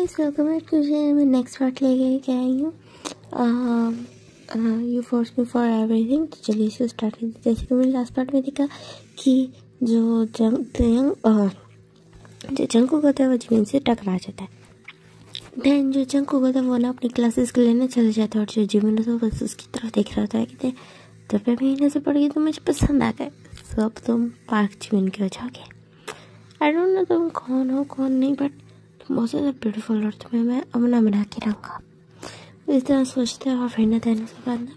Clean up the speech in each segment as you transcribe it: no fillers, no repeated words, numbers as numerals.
Guys, welcome back to channel. मैं next part लेके क्या आई हूँ, you force me for everything. तो चलिए इसे स्टार्ट करते। जैसे कि मैंने लास्ट पार्ट में देखा कि जो जंगकुक होता है वो जिमिन से टकरा जाता है। देन जो जंगकुक होता है वो ना अपनी क्लासेस के लेने चले जाता है और जो जिमिन होता है बस उसकी तरफ देख रहा होता है कि तो पे महीने से पड़ गई तो मुझे पसंद आ गए। सब तुम पार्क जिमिन के हो जाओगे। आई डोंट नो तुम कौन हो कौन नहीं, बट तुम बहुत ज़्यादा ब्यूटीफुल और तुम्हें मैं अमना बना के रखूँगा। इस तरह सोचते हैं और फिर ना देने के बाद ना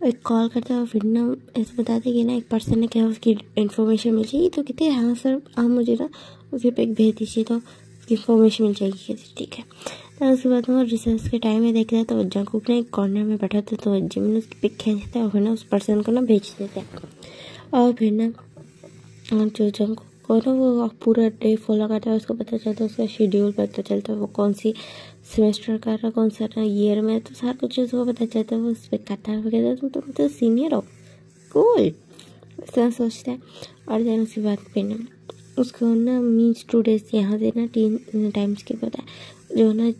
एक कॉल करता है और फिर ना ऐसे बताते कि ना एक पर्सन ने क्या उसकी इन्फॉर्मेशन मिल जाएगी। तो कहते हैं हाँ सर, आप मुझे ना उसकी पिक भेज दीजिए तो उसकी इन्फॉर्मेशन मिल जाएगी। कहते ठीक है। तो उसके बाद वो रिसर्च के टाइम में देखता है तो जंगकुक ने एक कॉर्नर में बैठा था तो जिमिन उसकी पिक खींचता है और फिर ना उस पर्सन को ना भेज देते हैं। और फिर ना जो जंगकुक को ना वो पूरा डे फॉलो करता है, उसको पता चलता है, उसका शेड्यूल पता चलता है, वो कौन सी सेमेस्टर कर रहा है, कौन सा ईयर में, तो सारा कुछ उसको पता चलता है। वो उस पर करता है, वो कहता है तुम तो सीनियर हो, कूल, इस तरह सोचता है। और देन उसके बाद फिर ना उसको ना मीन्स 2 डेज यहाँ से ना 3 टाइम्स के पता है जो ना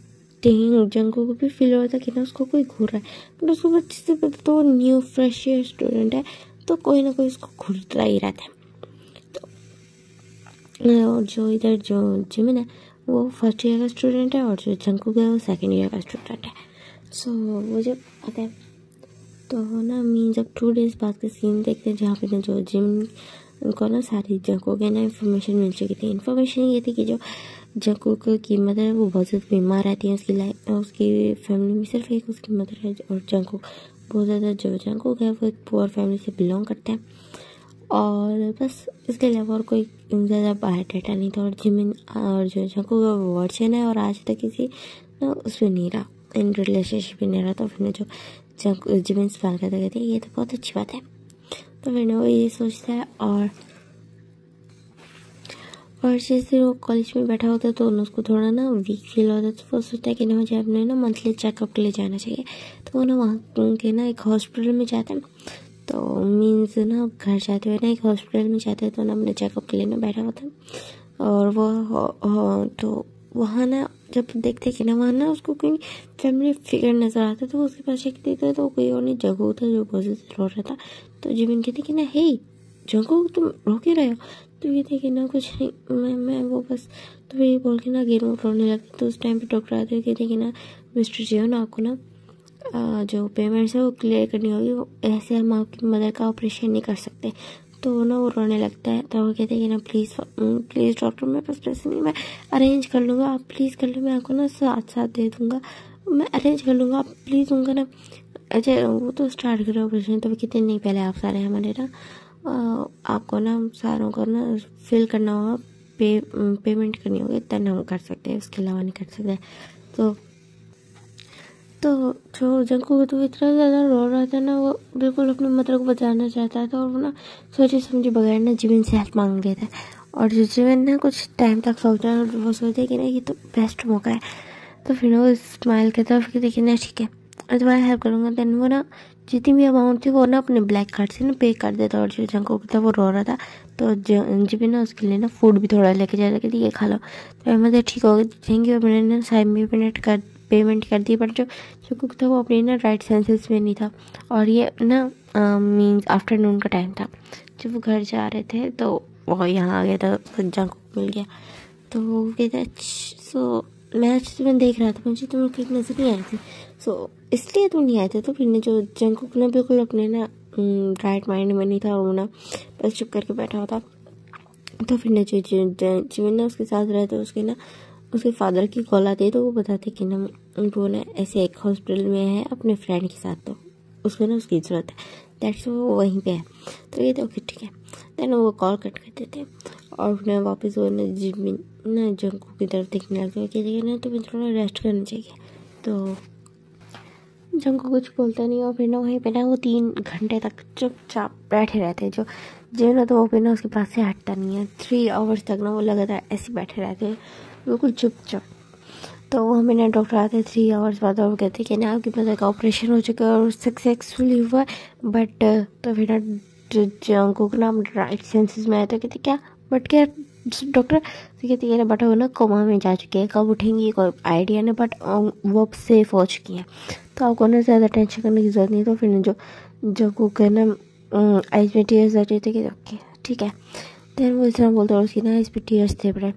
जंगकुक को भी फील होता है कि ना उसको कोई घूर रहा है, बट उसको अच्छे से पता तो न्यू फ्रेश स्टूडेंट है तो कोई ना कोई उसको घूरता ही रहता है। और जो इधर जो जिमिन है वो फर्स्ट ईयर का स्टूडेंट है और जो जंगकुक है वो सेकंड ईयर का स्टूडेंट है। सो वो जब आता है तो ना जब 2 डेज बाद का सीन देखते हैं जहाँ पे ना जो जिमिन को ना सारी जंगकुक के ना इन्फॉर्मेशन मिल चुकी थी। इन्फॉर्मेशन ये थी कि जो जंगकुक की मदर है वो बहुत ज़्यादा बीमार रहती है, उसकी लाइफ उसकी फैमिली में सिर्फ एक उसकी मदर है और जंगकुक बहुत ज़्यादा जो जंगकुक है वो एक पुअर फैमिली से बिलोंग करते हैं और बस इसके अलावा और कोई ज़्यादा बायोडाटा नहीं था। और जिमिन और जो जंगकुक का वर्जन है और आज तक किसी ना उसमें नहीं रहा, इन रिलेशनशिप में नहीं रहा। तो फिर ना जो जिमिन स्माइल करते कहते ये तो बहुत अच्छी बात है। तो फिर ना वो ये सोचता है और जैसे वो कॉलेज में बैठा होता है तो उसको थोड़ा ना वीक फील होता है। तो वो सोचता है कि ना मुझे अपने ना मंथली चेकअप के लिए जाना चाहिए। तो वो ना वहाँ के ना एक हॉस्पिटल में जाता है। तो मीन्स ना घर जाते हुए ना एक हॉस्पिटल में जाते हैं तो ना अपने चेकअप के लिए ना बैठा होता है। और वो तो वहाँ ना जब देखते कि ना वहाँ ना उसको कोई फैमिली फिगर नज़र आता है तो उसके पास चेक देता है तो कोई और नहीं जंगकुक था जो बहुत ज़्यादा रो रहा था। तो जिमिन कहते कि ना हे जंगकुक तुम रो क्यों रहे हो? तो कहते कि ना कुछ नहीं, मैं वो बस, तो ये बोल के ना गेम रोने लगते। तो उस टाइम पे डॉक्टर आते हुए कहते कि ना मिस्टर जियोन आपको ना जो पेमेंट्स है वो क्लियर करनी होगी, वो ऐसे हम आपकी मदर का ऑपरेशन नहीं कर सकते। तो ना वो रोने लगता है। तो वो कहते हैं कि ना प्लीज़ डॉक्टर मेरे पास पैसे नहीं, मैं अरेंज कर लूँगा, आप प्लीज़ कर लो, मैं आपको ना साथ दे दूँगा, मैं अरेंज कर लूँगा, आप प्लीज़ उनका ना अच्छा वो तो स्टार्ट करो ऑपरेशन। तो वो कहते नहीं पहले आप सारे हमारे ना आपको ना सारों को ना फिल करना होगा, पेमेंट करनी होगी तब हम कर सकते हैं, उसके अलावा नहीं कर सकते। तो जो जंगकुक तो इतना ज़्यादा रो रहा था ना, वो बिल्कुल अपनी मदर को बचाना चाहता था और वो ना सोचे समझे बगैर ना जिमिन से हेल्प मांग रहे थे। और जो जिमिन ना कुछ टाइम तक सोचा और वो सोचे कि ना ये तो बेस्ट मौका है। तो फिर वो स्माइल करता है, फिर देखिए ना ठीक है मैं तुम्हारा हेल्प करूँगा। देन वो ना जितनी भी अमाउंट थी वो ना अपने ब्लैक कार्ड से ना पे कर देता। और जो जंगकुक था वो रो रहा था तो जिमिन ना उसके लिए ना फूड भी थोड़ा लेके जाता कि ये खा लो। तो मतलब ठीक हो गया, थैंक यू। मैंने ना साइड में पेमेंट कर दी, बट जो जंगकुक था वो अपने ना राइट सेंसेस में नहीं था। और ये ना मीन्स आफ्टरनून का टाइम था, जब वो घर जा रहे थे तो वो यहाँ आ गया था, जंगकुक मिल गया। तो वो कहता सो मैच तो मैं देख रहा था, मुझे तुम लोग एक नज़र नहीं आई थी, सो इसलिए तुम नहीं आए थे। तो फिर ना जो जंगकुक ना बिल्कुल अपने ना राइट माइंड में नहीं था, वो ना बस चुप करके बैठा हुआ था। तो फिर ना जो जिमिन ना उसके साथ रहते उसके ना उसके फादर की कॉल आती है तो वो बताते कि ना वो ना ऐसे एक हॉस्पिटल में है अपने फ्रेंड के साथ, तो उसको ना उसकी ज़रूरत है, दैट्स वो वहीं पे है। तो ये तो ओके ठीक है। देन वो कॉल कट कर देते और फिर वापस वो ना जिमिन ना जंगकुक की तरफ देखने लगते हैं कि ना तुम्हें थोड़ा रेस्ट करना चाहिए। तो जंगकुक कुछ बोलता नहीं और फिर ना वहीं पे ना वो 3 घंटे तक चुपचाप बैठे रहते हैं। जो जिमिन तो वो फिर ना उसके पास से हटता नहीं है। 3 आवर्स तक ना वो लगातार ऐसे बैठे रहते हैं बिल्कुल चुपचाप। तो वो हमें ना डॉक्टर आते हैं 3 आवर्स बाद और कहते हैं कि ना आपकी मदर का ऑपरेशन हो चुका है और सक्सेसफुली हुआ है, बट तो फिर ना जंगकुक ना राइट सेंसेस में आया तो कहते क्या बट क्या डॉक्टर तो कहती है बट वो ना कोमा में जा चुकी है, कब उठेंगी कोई आइडिया नहीं, बट वो अब सेफ हो चुकी हैं, तो आपको ना ज़्यादा टेंशन करने की ज़रूरत नहीं। तो फिर जो जंगकुक है ना आइज में टीयर्स आ रहे थे कि ओके ठीक है, देन वो इस तरह बोलते और उसकी ना इस पर टीयर्स थे बड़े।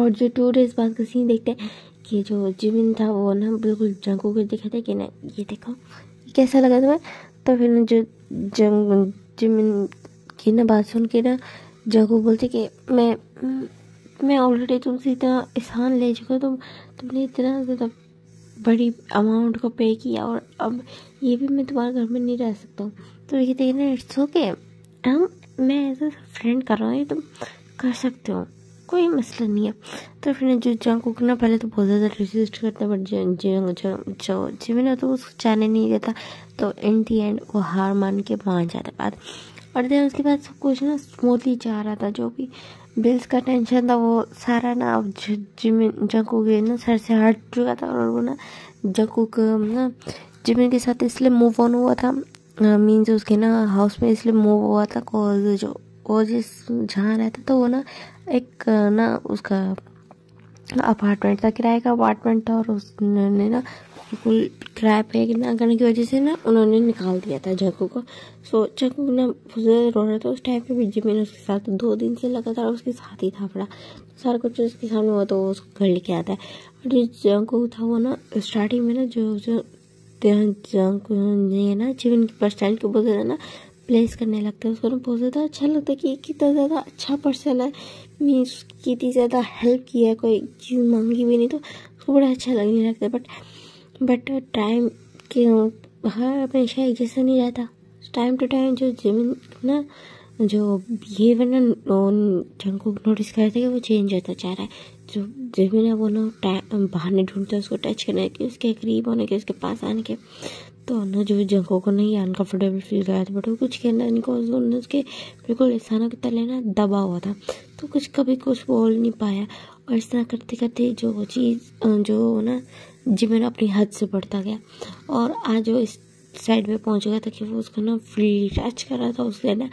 और जो 2 डेज़ बाद का सीन देखते हैं कि जो जिमिन था वो ना बिल्कुल जंगकुक को दिखाते कि ना ये देखो कैसा लगा तुम्हें। तो फिर ना जो जिमिन की ना बात सुन के ना जंगकुक बोलते कि मैं ऑलरेडी तुमसे इतना एहसान ले चुका, तुमने इतना ज़्यादा बड़ी अमाउंट को पे किया और अब ये भी मैं तुम्हारे घर में नहीं रह सकता हूँ। तो ये कहते हैं ना इट्स ओके, मैं एज अ फ्रेंड कर रहा हूँ, तुम कर सकते हो, कोई मसला नहीं है। तो फिर जो जंगकुक ना पहले तो बहुत ज़्यादा रेजिस्ट करता है, बट जो जिमिन है तो उसको जाने नहीं देता, तो इन दी एंड वो हार मान के मान जाता बात। और देन उसके बाद सब कुछ ना स्मूथली जा रहा था, जो भी बिल्स का टेंशन था वो सारा ना अब जिमिन जंगकुक ना सर से हट चुका था। और वो ना जंगकुक ना जिमिन के साथ इसलिए मूव ऑन हुआ था, मीन्स उसके ना हाउस में इसलिए मूव हुआ था कॉज जो वो जिस जहाँ रहता था वो ना एक ना उसका अपार्टमेंट था, किराए का अपार्टमेंट था, और उसने ना बिल्कुल किराए पे ना करने की वजह से ना उन्होंने निकाल दिया था जंगकुक को। सो जंगकुक ना बहुत ज़्यादा रो रहा था उस टाइम पे भी। जिमिन उसके साथ 2 दिन से लगातार उसके साथ ही था पड़ा, सारा कुछ उसके सामने हुआ तो वो उसको घर लेके आता है। और जो जंगकुक था वो ना स्टार्टिंग में ना जो जंगकुक ने ना जिमिन की पर्सनैलिटी को बहुत ज़्यादा ना प्लेस करने लगता है, उसको ना बहुत ज़्यादा अच्छा लगता है कि कितना ज़्यादा अच्छा पर्सन है, मीन्स कितनी ज़्यादा हेल्प किया है, कोई चीज़ मांगी भी नहीं तो उसको बड़ा अच्छा लगने लगता है। बट टाइम के हर हमेशा एक जैसा नहीं रहता, टाइम टू टाइम जो जिमिन ना जो बिहेवियर ना जंगकुक नोटिस करते कि वो चेंज होता जा रहा है। जो जिमिन है वो ना बहाने ढूंढता है उसको टच करने के, उसके करीब होने के, उसके पास आने के। तो ना जो जंगकुक को नहीं अनकम्फर्टेबल फील करा था, बट वो कुछ कहना नहीं को उसके बिल्कुल इंसानों के तले ना दबा हुआ था, तो कुछ कभी कुछ बोल नहीं पाया। और इस तरह करते करते जो चीज़ जो ना जिमिन अपनी हद से बढ़ता गया, और आज वो इस साइड पे पहुंच गया था कि वो उसको ना फ्री टच कर रहा था उससे ना,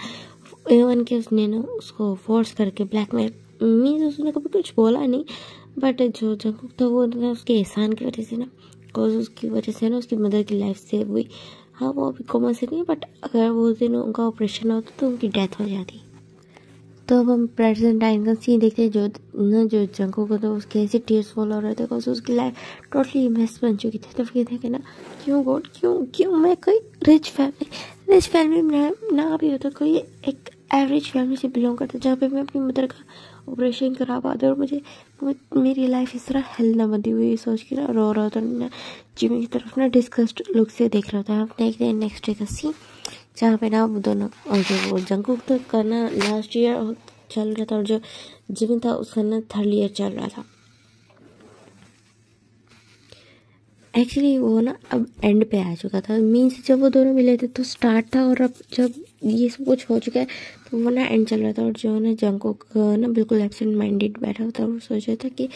इवन के उसने ना उसको फोर्स करके ब्लैकमेल, मीन्स उसने कभी कुछ बोला नहीं, बट जो जंगकुक था वो ना उसके एहसान की वजह से ना, बिकॉज उसकी वजह से ना उसकी मदर की लाइफ सेव हुई। हाँ वो अभी कोमा से नहीं, बट अगर वो दिन उनका ऑपरेशन होता तो उनकी डेथ हो जाती। तो अब हम प्रेजेंट टाइम का सीन देखते हैं, जो जंगकुक को तो उसके ऐसे टीयर्स फॉल हो रहे थे बिकॉज उसकी लाइफ टोटली मेस बन चुकी थी। तो फिर देखे ना क्यों गॉड क्यों मैं कोई रिच फैमिली में ना भी होता, कोई एक एवरेज फैमिली से बिलोंग करता जहाँ पे मैं अपनी मदर का ऑपरेशन करा पाता और मुझे मेरी लाइफ इस तरह हेल ना बंधी हुई सोच के ना रो रहा था ना, जिमी की तरफ ना डिस्कस्ड लुक से देख रहा था। आप देखते हैं नेक्स्ट डे का सीन जहाँ पे ना वो दोनों और जो वो जंगकुक तो का ना लास्ट ईयर चल रहा था और जो जिमिन था उसका ना 3rd ईयर चल रहा था। एक्चुअली वो ना अब एंड पे आ चुका था, मीन्स जब वो दोनों मिले थे तो स्टार्ट था, और अब जब ये सब कुछ हो चुका है तो वो ना एंड चल रहा था। और जो ना जंगकुक ना बिल्कुल एब्सेंट माइंडेड बैठा हुआ था और सोच रहा था कि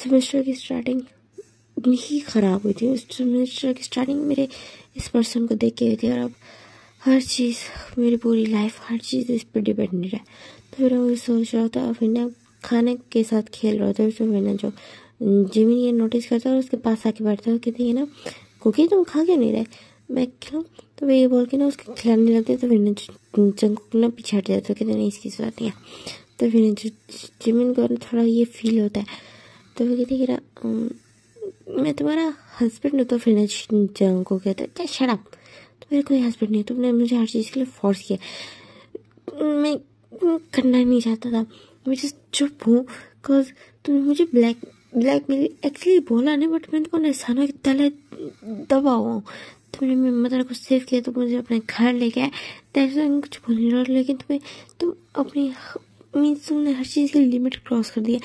सेमेस्टर की स्टार्टिंग ही ख़राब हुई थी, सेमेस्टर की स्टार्टिंग मेरे इस पर्सन को देख के हुई थी, और अब हर चीज़ मेरी पूरी लाइफ हर चीज़ इस पर डिपेंडेड है। तो फिर वो सोच रहा था, फिर ना खाने के साथ खेल रहा था, तो फिर ना जो जिमिन ये नोटिस करता है और उसके पास आके बैठता है, कहती है ना कुकी तुम खा क्यों नहीं रहे, मैं खिलाऊं। तो वे ये बोल के ना उसको खिलाने लगते, तो फिर ना जंगकुक ना पीछे हट जाता है, कहते नहीं इसकी जरूरत नहीं है। तो फिर जो जिमिन को थोड़ा ये फील होता है, तो वो कहती है कि मैं तुम्हारा हस्बैंड हूँ। तो फिर ना जंगकुक कहता है क्या शट अप, तो मेरा कोई हस्बैंड नहीं, तुमने मुझे हर चीज़ के लिए फोर्स किया, मैं करना नहीं चाहता था, मैं जस्ट चुप हूँ बिकॉज तुमने मुझे ब्लैकमेल एक्चुअली बोला नहीं, बट मैंने तुमको निशाना के तले दबा हुआ हूँ। तुमने मेरी मदर को सेव किया, तो मुझे अपने घर लेके आए, कुछ बोलने लगा, लेकिन तुम अपनी मीन्स तुमने हर चीज़ की लिमिट क्रॉस कर दिया।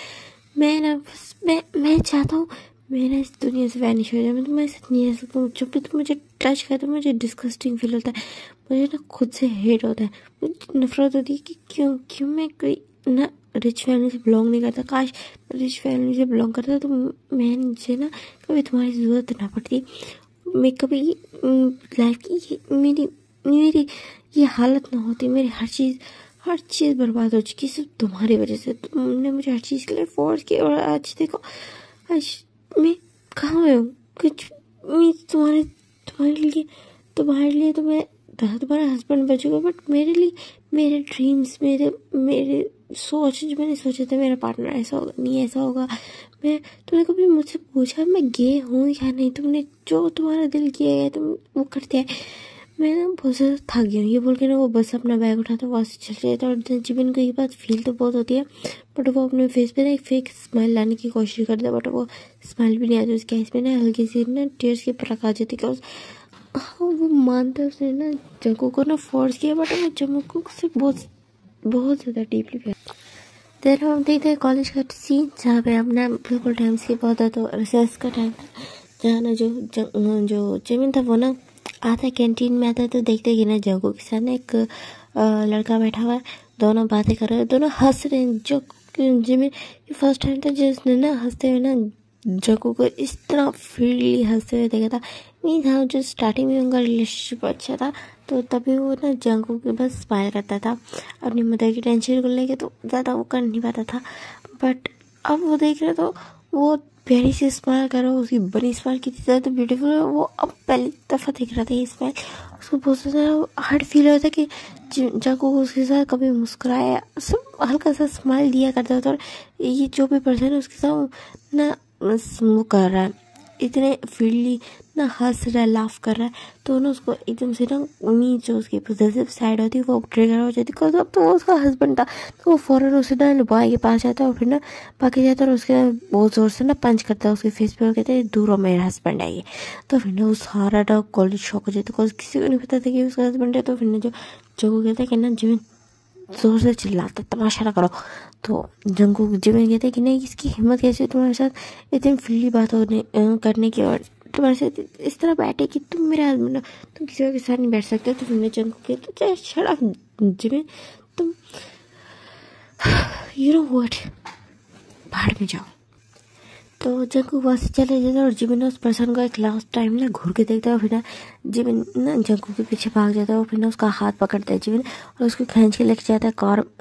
मैं ना बस मैं चाहता हूँ मैं ना इस दुनिया से वैनिश हो जाए, मैं तुम्हारे साथ नहीं रह सकता हूँ। जब भी तुम मुझे टच करते हो मुझे डिस्गस्टिंग फील होता है, मुझे ना खुद से हेट होता है, मुझे नफरत होती है कि क्यों मैं कोई ना रिच फैमिली से बिलोंग नहीं करता। काश रिच फैमिली से बिलोंग करता तो मुझे ना कभी तुम्हारी ज़रूरत ना पड़ती, मैं कभी लाइफ की मेरी ये हालत ना होती, मेरी हर चीज़ हर चीज़ बर्बाद हो चुकी सिर्फ तुम्हारी वजह से। तुमने मुझे हर चीज़ के लिए फोर्स किया और आज देखो आज मैं कहाँ हूँ। कुछ मैं तुम्हारे लिए तो मैं तुम्हारा हस्बैंड बचूंगा, बट मेरे लिए मेरे ड्रीम्स मेरे सोच जो मैंने सोचा था मेरा पार्टनर ऐसा होगा नहीं ऐसा होगा। तुमने कभी मुझसे पूछा मैं गे हूँ या नहीं? तुमने जो तुम्हारा दिल किया है तुम वो करते हैं। मैं ना बहुत ज़्यादा थक गई हूँ ये बोल के ना वो बस अपना बैग उठाता वहाँ से चल जाता। और जीवन को ये बात फील तो बहुत होती है, बट वो अपने फेस पे ना एक फेक स्माइल लाने की कोशिश करता है, बट वो स्माइल भी नहीं आती उसके आइस में ना हल्की सी ना टीयर्स की परख आ जाती है। वो मानता है उसने ना जंगकुक को ना फोर्स किया, बट वो जंगकुक से बहुत ज़्यादा डीपली प्यार। देर हम देखते हैं कॉलेज का सीन जहाँ पे अपना बिल्कुल टाइम स्किप होता है। तो रिसर्च का टाइम था जहाँ ना जो जिमिन था वो ना आता है कैंटीन में आता है। तो देखते हैं कि ना जंगकुक के साथ ना एक लड़का बैठा हुआ है, दोनों बातें कर रहे हैं, दोनों हंस रहे हैं। जो जिमिन फर्स्ट टाइम था जिसने ना हंसते हुए ना जंगकुक को इस तरह फ्रीली हंसते हुए देखा था नहीं था। जो स्टार्टिंग में उनका रिलेशनशिप अच्छा था तो तभी वो ना जंगकुक के बस स्माइल करता था अपनी मदर की टेंशन को लेके, तो ज़्यादा वो कर नहीं पाता था। बट अब वो देख रहे तो वो प्यारी सी स्माइल कर रहा है, उसकी बनी स्माइल कितनी ज़्यादा ब्यूटीफुल है। वो अब पहली दफ़ा देख रहा था ये स्माइल, उसको बहुत ज़्यादा हर्ट फील होता कि जंगकुक उसके साथ कभी मुस्कुराया सब हल्का सा स्माइल दिया करता था। और ये जो भी पर्सन है उसके साथ ना वो कर रहा है इतने फ्रीली ना हंस रहा है लाफ कर रहा है, तो ना उसको एकदम से ना उन्हीं जो उसकी पॉजिटिव साइड होती है वो ट्रिगर हो जाती है। अब तो वो उसका हस्बैंड था तो वो फ़ौरन उसे ना बॉय के पास जाता है और फिर ना भाग जाता है और उसके बहुत ज़ोर से ना पंच करता है उसके फेस पे और कहते हैं दूर हो मेरा हस्बैंड है ये। तो फिर ना वो सारा ना कॉलेज शॉक हो जाता है, किसी को नहीं पता था कि उसका हस्बैंड है। तो फिर ना जो कहता है कि ना जिमिन जोर से चिल्लाता तमाशा ना करो। तो जंगकुक जिमिन कहते हैं कि नहीं इसकी हिम्मत कैसे तुम्हारे साथ इतनी फ्रीली बात करने की और तुम्हारे साथ इस तरह बैठे कि तुम मेरा हस्बैंड हो, तुम किसी और के साथ नहीं बैठ सकते। तो फिर जंगकुक कहते हैं शट अप जिमिन, तुम यू नो व्हाट बाहर में जाओ। तो जंगकुक वहाँ से चले जाता है और जिमिन उस पर्सन को एक लास्ट टाइम ना घूर के देखता है। फिर ना जिमिन ना जंगकुक के पीछे भाग जाता है और फिर ना उसका हाथ पकड़ता है जिमिन और उसको खींच के लेके जाता है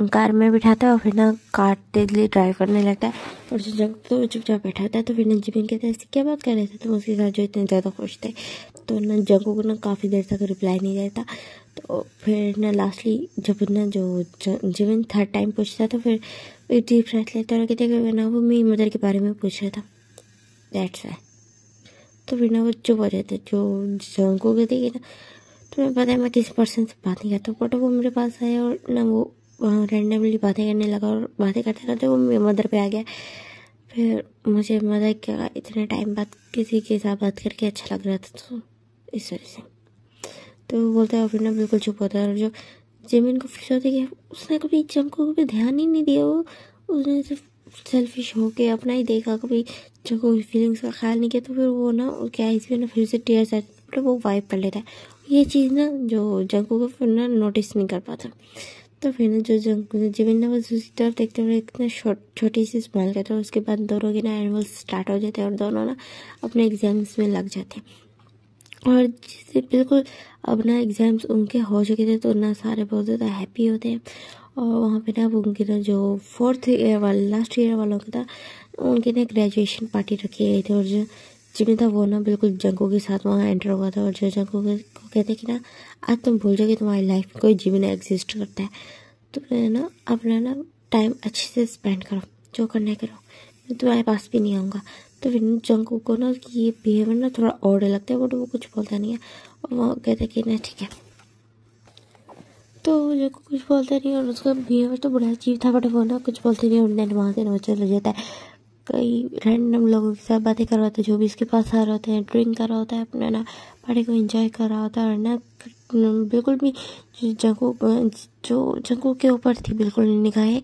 कार में बिठाता है और फिर ना कार तेजली ड्राइव करने लगता है। और जो जंगकुक तो चुपचाप बैठा होता है। तो फिर ना जिमिन कहता है इससे क्या बात कर रहे थे तुम उसके साथ जो इतने ज़्यादा खुश थे। तो ना जंगकुक ना काफ़ी देर तक रिप्लाई नहीं देता। तो फिर ना लास्टली जब ना जो जिमिन थर्ड टाइम पूछता तो फिर एक डीप ब्रेथ लेता है और कहते हैं ना वो मेरी मदर के बारे में पूछ रहा था दैट्स है। तो फिर ना वो चुप हो जाते जो जंगकुक कहते कि ना तुम्हें पता है मैं किसी पर्सन से बात नहीं करता, बट वो मेरे पास आया और ना वो रैंडमली बातें करने लगा और बातें करते करते वो मेरी मदर पे आ गया। फिर मुझे मदर क्या इतने टाइम बाद किसी के साथ बात करके अच्छा लग रहा था, तो इस वजह से। तो वो बोलता है और फिर ना बिल्कुल चुप होता है। और जो जिमिन को फील होता है कि उसने कभी जंगकुक पे ध्यान ही नहीं दिया, वो उसने सिर्फ सेल्फिश होके अपना ही देखा, कभी जंगकुक की फीलिंग्स का ख्याल नहीं किया। तो फिर वो ना उसके आइज में ना फिर से टीयर्स आते बट वो वाइप कर लेता है। ये चीज़ ना जो जंगकुक फिर ना नोटिस नहीं कर पाता। तो फिर ना जो जिमिन ना बस उसी तरफ देखते हुए एक ना छोटी सी स्माइल करता है। उसके बाद दोनों के ना एनिमल्स स्टार्ट हो जाते हैं और दोनों ना अपने एग्जाम्स में लग जाते हैं। और जिससे बिल्कुल अब ना एग्ज़ाम्स उनके हो चुके थे तो ना सारे बहुत ज़्यादा हैप्पी होते हैं। और वहाँ पे ना उनके ना जो फोर्थ ईयर वाले लास्ट ईयर वालों का था उनके ना ग्रेजुएशन पार्टी रखी गई थी। और जो जिमिन था वो ना बिल्कुल जंगकुक के साथ वहाँ एंटर हुआ था। और जो जंगकुक को कहते कि ना आज तुम भूल जाओगे तुम्हारी लाइफ में कोई जिमिन एग्जिस्ट करता है, तो ना अपना ना टाइम अच्छे से स्पेंड करो, जो करना है करो, मैं तुम्हारे पास भी नहीं आऊँगा। तो फिर जंगकुक को ना ये बिहेवियर ना थोड़ा ऑड लगता है बट वो कुछ बोलता नहीं है। और वो कहते कि ना ठीक है, तो जंगकुक कुछ बोलता नहीं और उसका बिहेवियर तो बड़ा अजीब था बट वो ना कुछ बोलते नहीं। और वहाँ से ना चला जाता है, कई रैंडम लोगों के साथ बातें कर रहा होता है, जो भी इसके पास आ रहे होते हैं, ड्रिंक कर रहा होता है, अपना ना पार्टी को एंजॉय कर रहा होता है। और ना बिल्कुल भी जंगकुक के ऊपर थी बिल्कुल निगाहें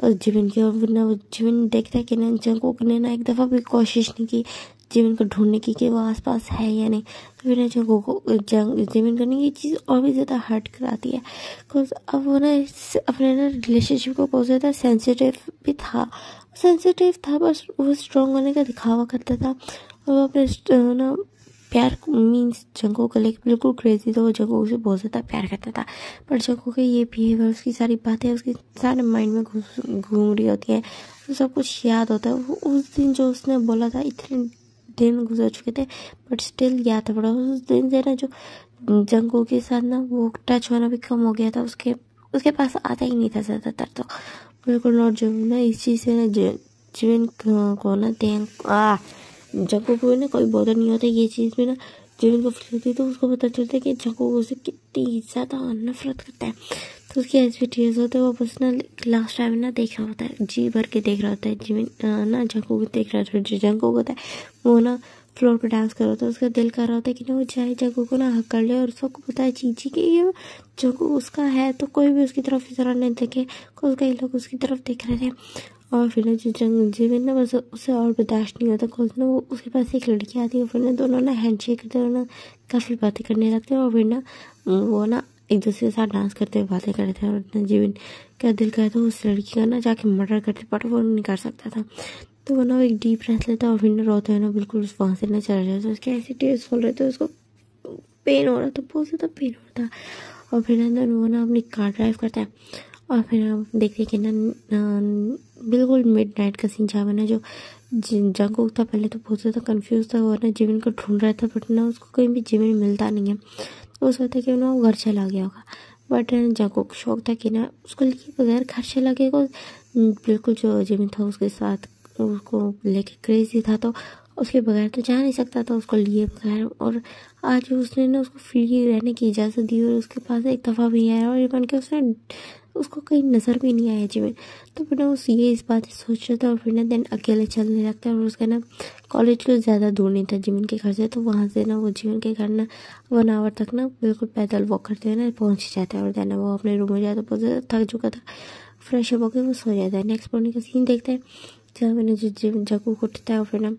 जिमिन की। और ना जिमिन देखता है कि ना जंगकुक ने ना एक दफ़ा भी कोशिश नहीं की जिमिन को ढूंढने की कि वो आसपास है या नहीं। तो फिर जंगकुक को जिमिन करने की चीज़ और भी ज़्यादा हर्ट कराती है। बिकॉज अब वो ना अपने ना रिलेशनशिप को बहुत ज़्यादा सेंसिटिव था, बस वो स्ट्रॉन्ग होने का दिखावा करता था। और वो अपने ना प्यार मीन्स जंगकुक को लेकर बिल्कुल क्रेजी था, वो जंगकुक से बहुत ज़्यादा प्यार करता था। पर जंगकुक के ये बिहेवियर, उसकी सारी बातें उसके सारे माइंड में घूम रही होती हैं, तो सब कुछ याद होता है। वो उस दिन जो उसने बोला था, इतने दिन गुजर चुके थे बट स्टिल याद था। बड़ा उस दिन से ना जो जंगकुक के साथ ना वो टच होना भी कम हो गया था, उसके पास आता ही नहीं था ज़्यादातर तो बिल्कुल। और जो ना इस चीज़ से ना जिमिन को ना जंगकुक को ना कोई बॉदर नहीं होता, ये चीज़ भी ना जिमिन को फील होती है। तो उसको पता चलता है कि जंगकुक उसे कितनी ज़्यादा नफरत करता है। तो उसके ऐसे टीयर्स होते हैं, वो बस ना लास्ट टाइम ना देख रहा होता है, जी भर के देख रहा होता है जिमिन ना जंगकुक देख रहा होता है। जो जंगकुक होता है वो ना फ्लोर पे डांस कर रहा होता है, उसका दिल कर रहा होता है कि ना वो चाहे जंगकुक को ना हक कर ले। और सबको पता है चीची कि ये जंगकुक उसका है, तो कोई भी उसकी तरफ इस तरह नहीं देखे, कई लोग उसकी तरफ देख रहे थे। और फिर ना जो जिमिन ना बस उसे और बर्दाश्त नहीं होता, कुछ ना वो उसके पास एक लड़की आती है। फिर ना दोनों ना हैंडशेक करते हुए ना काफ़ी बातें करने लगते हैं। और फिर ना वो ना एक दूसरे के साथ डांस करते हुए बातें करते थे। और जिमिन का दिल करता है उस लड़की का ना जाके मर्डर करते, बट वो नहीं कर सकता था। तो वो ना एक डीप ब्रेथ लेता है और फिर ना रोते हुए ना बिल्कुल वहाँ से ना चला जाता है। उसके ऐसे टीयर्स खोल रहे थे, उसको पेन हो रहा था, बहुत ज़्यादा पेन हो रहा था। और फिर ना वो ना अपनी कार ड्राइव करता है और फिर हम देखते कि ना बिल्कुल मिडनाइट का सीन जहाँ ना जो जंगकुक था पहले तो बहुत ज़्यादा कंफ्यूज था, वो ना जिमिन को ढूंढ रहा था बट ना उसको कहीं भी जिमिन मिलता नहीं है। तो वो सोचता कि ना वो घर चला गया होगा, बट जंगकुक को शौक था कि ना उसको लिए बगैर घर चला गया। बिल्कुल जो जिमिन था उसके साथ उसको लेके क्रेजी था, तो उसके बगैर तो जा नहीं सकता था, उसको लिए बगैर। और आज उसने ना उसको फ्री रहने की इजाज़त दी और उसके पास एक दफ़ा भी आया और इवन के उसको कहीं नज़र भी नहीं आया जिमिन। तो फिर ना उस ये इस बात सोच रहा था और फिर ना दिन अकेले चलने लगता है। और उसका ना कॉलेज को ज़्यादा दूर नहीं था जिमिन के घर से, तो वहाँ से ना वो जिमिन के घर ना 1 आवर तक ना बिल्कुल पैदल वॉक करते हुए ना पहुँच जाता है। और देन वो अपने रूम में जाता, बहुत ज़्यादा थक चुका था, फ्रेश अप होकर वो सो जाता है। नेक्स्ट मॉर्निंग का सीन देखते हैं जहाँ मैंने जो जंगकुक उठता है और फिर ना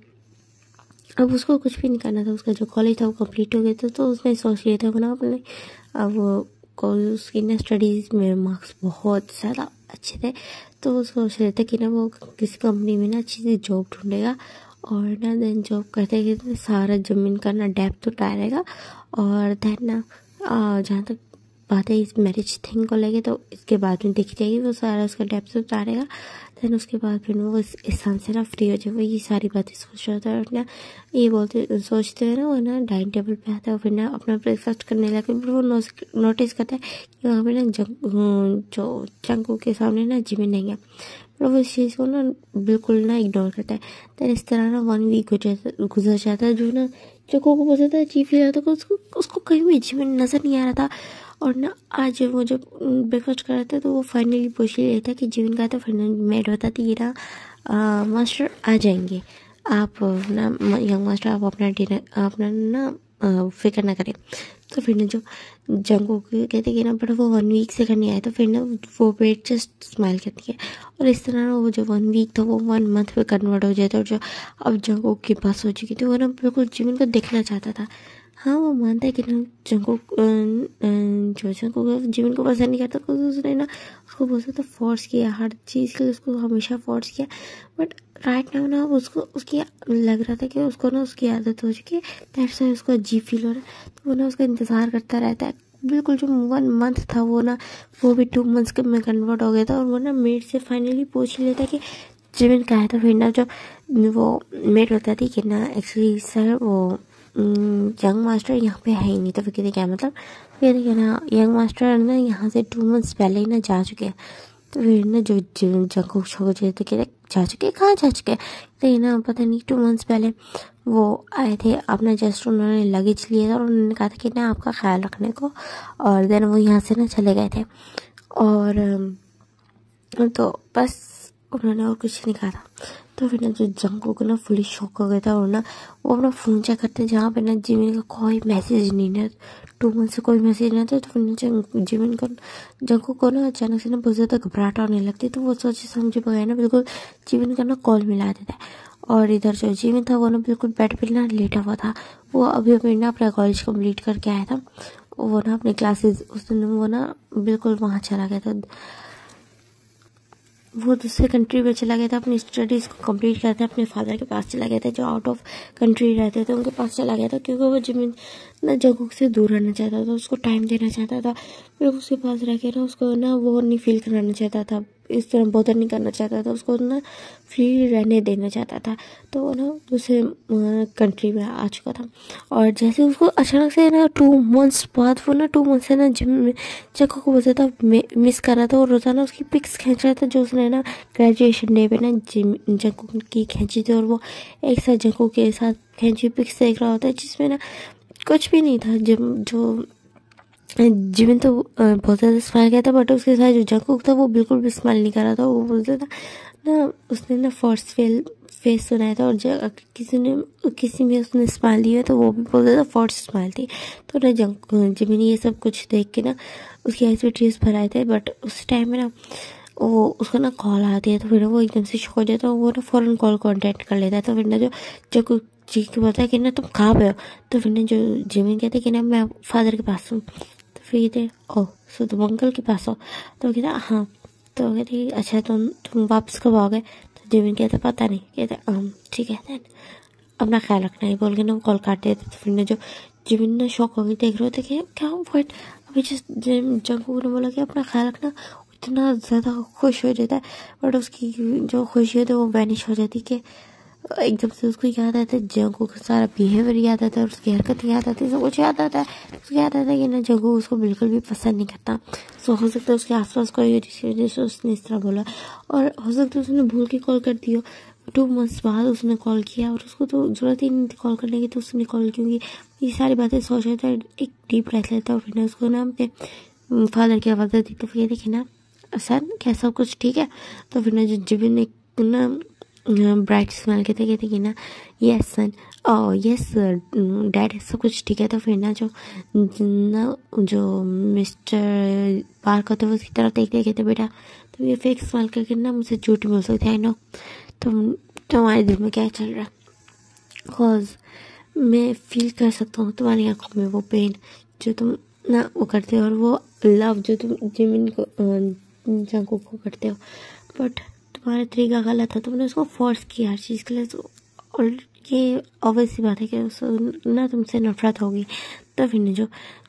अब उसको कुछ भी नहीं करना था, उसका जो कॉलेज था वो कंप्लीट हो गया था। तो उसने सोच लिया था बना अपने अब उसकी ना स्टडीज़ में मार्क्स बहुत ज़्यादा अच्छे थे, तो वो सोच रहे थे कि ना वो किसी कंपनी में ना अच्छी सी जॉब ढूंढेगा और ना देन जॉब करते करते सारा ज़मीन का ना डेप्थ उतारेगा। और देन ना जहाँ तक बात है इस मैरिज थिंग को लेके, तो इसके बाद में देखी जाएगी, वो सारा उसका डेप्थ उतारेगा। देन उसके बाद फिर वो इस इंसान से ना फ्री हो जाए। वो ये सारी बातें सोच रहा था और ना ये सोचते हुए ना वो ना डाइनिंग टेबल पे आता है और फिर ना अपना ब्रेकफास्ट करने लगे। फिर वो नोटिस करता है कि वहाँ पे ना जो जंगकुक के सामने ना जिमिन नहीं है। फिर वो इस चीज़ को ना बिल्कुल ना इग्नोर करता है। देन इस तरह ना 1 वीक गुजर जाता है, जो ना जंगकुक को बहुत ज़्यादा अजीब फील आता है, उसको कहीं भी जिमिन नज़र नहीं आ रहा था। और ना आज वो जब ब्रेकफास्ट कर रहा था तो वो फाइनली पूछ ही लेता कि जिमिन का, तो फिर मेड बताती है ना मास्टर आ जाएंगे, आप ना यंग मास्टर आप अपना डिनर अपना ना फिक्र ना करें। तो फिर ना जो जंगकुक कहते कि ना बट वो 1 वीक से करने आए, तो फिर ना वो बेट जस्ट स्माइल करती है। और इस तरह ना वो जो 1 वीक था वो 1 मंथ पे कन्वर्ट हो जाता है। और जो अब जंगकुक के पास हो चुकी थी वो ना बिल्कुल जिमिन को देखना चाहता था। हाँ वो मानता है कि ना जंगकुक जिमिन को पसंद नहीं करता, तो उसने ना उसको बहुत ज़्यादा फोर्स किया, हर चीज़ के लिए उसको हमेशा फोर्स किया। बट राइट नाउ ना उसको उसकी लग रहा था कि उसको ना उसकी आदत हो चुकी है, दैट्स व्हाई उसको अजीब फील हो रहा है। तो वो ना उसका इंतज़ार करता रहता है। बिल्कुल जो 1 मंथ था वो ना वो भी 2 मंथ्स में कन्वर्ट हो गया था। और वो ना मेड से फाइनली पूछ लेता कि जिमिन का है। तो फिर ना जो वो मेड बताती कि ना एक्चुअली सर वो यंग मास्टर यहाँ पे है ही नहीं। तो फिर कहते क्या मतलब, फिर देखिए ना यंग मास्टर ना यहाँ से 2 मंथ्स पहले ही ना जा चुके हैं। तो फिर ना जो जंगकुक छोड़ तो कहते जा चुके, कहाँ जा चुके, तो ना पता नहीं 2 मंथ्स पहले वो आए थे, अपना जस्ट उन्होंने लगेज लिया था और उन्होंने कहा था कि ना आपका ख्याल रखने को, और देन वो यहाँ से ना चले गए थे। और तो बस उन्होंने और कुछ नहीं कहा था। तो फिर ना जो जंगकुक ना फुली शॉक हो गया था और ना वो अपना फ़ोन चेक करते जहाँ पे ना जिमिन का कोई मैसेज नहीं था, 2 मंथ से कोई मैसेज नहीं था। तो फिर ना जिमिन को जंगकुक को ना अचानक से ना बहुत ज़्यादा घबराहट होने लगती। तो वो सोचे समझे बगैर ना बिल्कुल जिमिन का ना कॉल मिला देता है। और इधर जो जिमिन था वो ना बिल्कुल बेड पर ना लेटा हुआ था, वो अभी अभी ना अपना कॉलेज कम्प्लीट करके आया था। वो ना अपने क्लासेस उस दिन वो ना बिल्कुल वहाँ चला गया था। वो दूसरे कंट्री में चला गया था, अपनी स्टडीज़ को कंप्लीट करते अपने फादर के पास चला गया था जो आउट ऑफ कंट्री रहते थे, उनके पास चला गया था क्योंकि वो जिमिन ना जंगकुक से दूर रहना चाहता था, उसको टाइम देना चाहता था। फिर उसके पास रह के ना उसको ना वो नहीं फील कराना चाहता था, इस तरह बॉदर नहीं करना चाहता था, उसको ना फ्री रहने देना चाहता था। तो वो ना दूसरे कंट्री में आ चुका था। और जैसे उसको अचानक से ना 2 मंथ्स बाद वो ना 2 मंथ से ना जिम में जंगकुक को बहुत ज़्यादा मिस कर रहा था और रोज़ाना उसकी पिक्स खींच रहा था जो उसने ना ग्रेजुएशन डे पे ना जंगकुक की खींची थी। और वो एक साथ जंगकुक के साथ खींची पिक्स देख रहा होता है जिसमें ना कुछ भी नहीं था। जो जिमिन तो बहुत ज़्यादा स्माइल किया था, बट उसके साथ जो जंगकुक था वो बिल्कुल भी स्माइल नहीं कर रहा था। वो बोलता था ना उसने ना फर्स्ट फेस सुनाया था, और किसी में उसने स्माइल दी है तो वो भी बोलता था फर्स्ट स्माइल थी। तो ना जिमिन ये सब कुछ देख के ना उसकी आईज में टीयर्स भर आए थे। बट उस टाइम में ना वो उसको ना कॉल आती है तो फिर वो एकदम से शॉक हो जाता है। वो ना फ़ौरन कॉल कॉन्टैक्ट कर लेता है। तो फिर ना जो जंगकुक जी को बोलता है कि ना तुम कहाँ पे हो। तो फिर ना जो जिमिन कहते हैं कि ना मैं फादर के पास हूँ। तो फिर कहते ओह सो तुम अंकल के पास हो। तो वो कहता हाँ। तो वो कहते अच्छा तुम वापस कब आओगे। तो जिमिन कहता पता नहीं। कहते ठीक है देन अपना ख्याल रखना है बोल के ना कॉल काट देते। तो फिर ना जो जिमिन ना शॉक हो गई देख रहे होते कि क्या व्हाट अभी जंगकुक ने बोला कि अपना ख्याल रखना, इतना ज़्यादा खुश हो जाता है। बट उसकी जो खुशी होती है वो वैनिश हो जाती कि एकदम से उसको याद आता है जंगकुक का सारा बिहेवियर याद आता है, और उसकी हरकत याद आती है, सब कुछ याद आता है। उसको याद आता है कि ना जंगकुक उसको बिल्कुल भी पसंद नहीं करता। सो हो सकता है उसके आसपास कोई वजह से उसने इस तरह बोला, और हो सकता है उसने भूल के कॉल कर दिया। 2 मंथ्स बाद उसने कॉल किया और उसको तो ज़रूरत ही नहीं थी कॉल करने की, तो उसने कॉल क्योंकि ये सारी बातें सोच रहा था। एक डीप ब्रेथ लेता और फिर उसको ना अपने फादर की आवाज़ दी। तो फिर देखिए ना सर क्या सब कुछ ठीक है। तो फिर ना जो जिमिन ने ना ब्राइट स्माइल कहते कि ना यस सन यस डैड सब कुछ ठीक है। तो फिर ना जो मिस्टर पार्क होते हैं उसकी तरफ देख कहते बेटा तो ये फेक स्माइल करके ना मुझसे झूठ बोल सकते हैं। आई नो तुम्हारे दिल में क्या चल रहा है, बिकॉज मैं फील कर सकता हूँ तुम्हारी आंखों में वो पेन जो तुम ना वो करते हो, और वो लव जो तुम जिमिन को जंगकुक को करते हो। बट तुम्हारा तरीका गलत था, तुमने उसको फोर्स किया हर चीज़ के लिए। तो और ये ऑब्वियस सी बात है कि उसको ना तुमसे नफरत होगी। तो फिर ना जो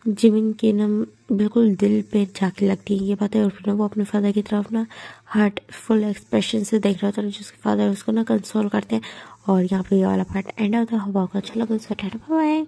जिमिन के ना बिल्कुल दिल पे जाके लगती है ये बात है। और फिर ना वो अपने फादर की तरफ ना हार्टफुल एक्सप्रेशन से देख रहा था, जिसके फादर उसको ना कंसोल करते हैं। और यहाँ पे ये वाला पार्ट एंड होता है। होगा आपको अच्छा लगा तो बाय।